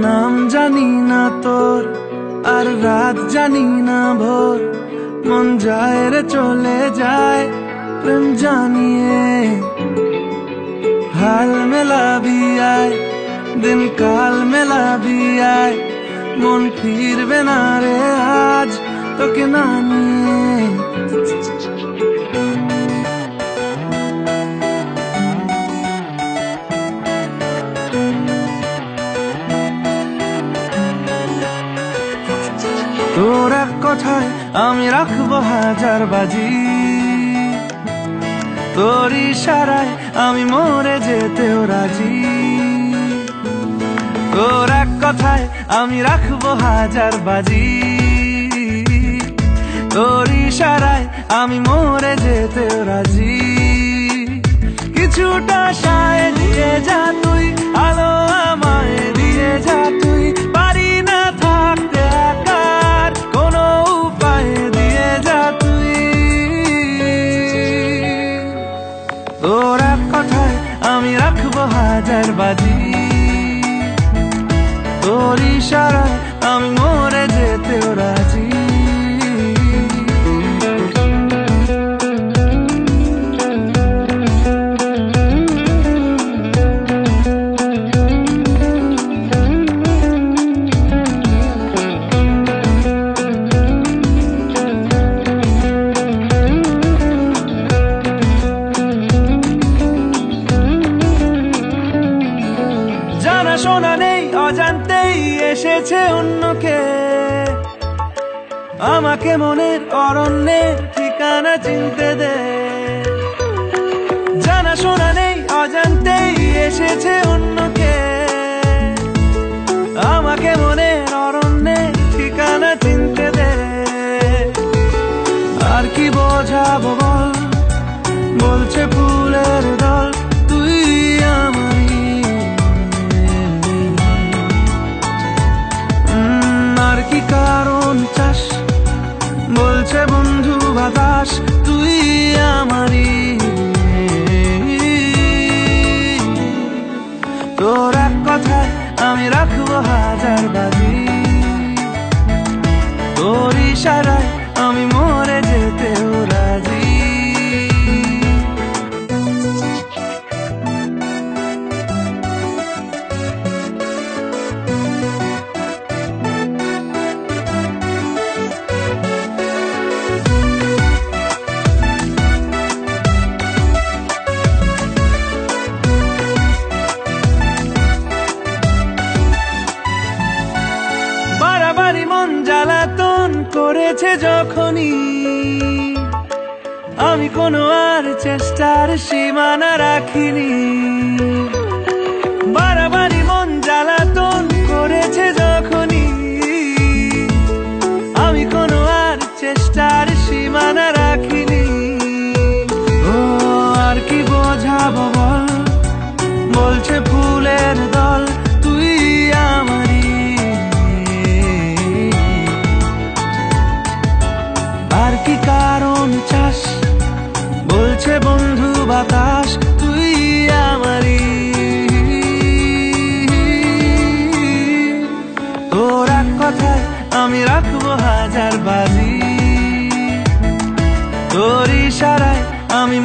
নাম জানি না তোর, আর রাত জানি না ভোর, মন যায় রে চলে যায় প্রেম জানিয়ে। হাল মেলাবি আয়, দিন কাল মেলাবি আয়, মন ফিরবে না রে আজ তোকে না নিয়ে। তোর এক কথায় আমি রাখবো হাজার বাজি, তোর ইশারায় আমি মরে যেতেও রাজি। তোর এক কথায় আমি রাখবো হাজার বাজি, তোর ইশারায় আমি মরে যেতেও রাজি। কিছুটা সায় দিয়ে যা তুই, আলো আমায় দিয়ে যা তুই, পারি না থাকতে একার কোনো উপায় দিয়ে যা তুই। তোর এক কথায় আমি রাখবো হাজার বাজি, তোর ইশারায় আমি মরে যেতেও রাজি। জানা শোনা নেই, অজান্তেই এসেছে অন্যকে, আমাকে মনের অরণ্যের ঠিকানা চিনতে দে। জানা শোনা নেই, অজান্তেই এসেছে অন্যকে, আমাকে মনের অরণ্যের ঠিকানা চিনতে দে। আর কি বোঝাবো বল, বলছে ফুলের দল তুই আমারই। আর কি কারণ চাস, বলছে বন্ধু বাতাস তুই আমারই। তোর এক কথায় আমি রাখবো হাজার বাজি, তোর ইশারায় আমি মরে যেতেও রাজি। বাড়াবাড়ি মন জ্বালাতন করেছে যখনই, আমি কোনো আর চেষ্টার সীমানা রাখিনি। বাড়াবাড়ি মন জ্বালাতন করেছে যখনই, আমি কোনো আর চেষ্টার সীমানা রাখিনি। ও আর কি বোঝাবো বল, বলছে ফুলের দল তুই আমারই। আর কি কারণ চাস, বলছে বন্ধু বাতাস তুই আমারই। তোর এক কথায় আমি রাখবো হাজার বাজি, তোর ইশারায় আমি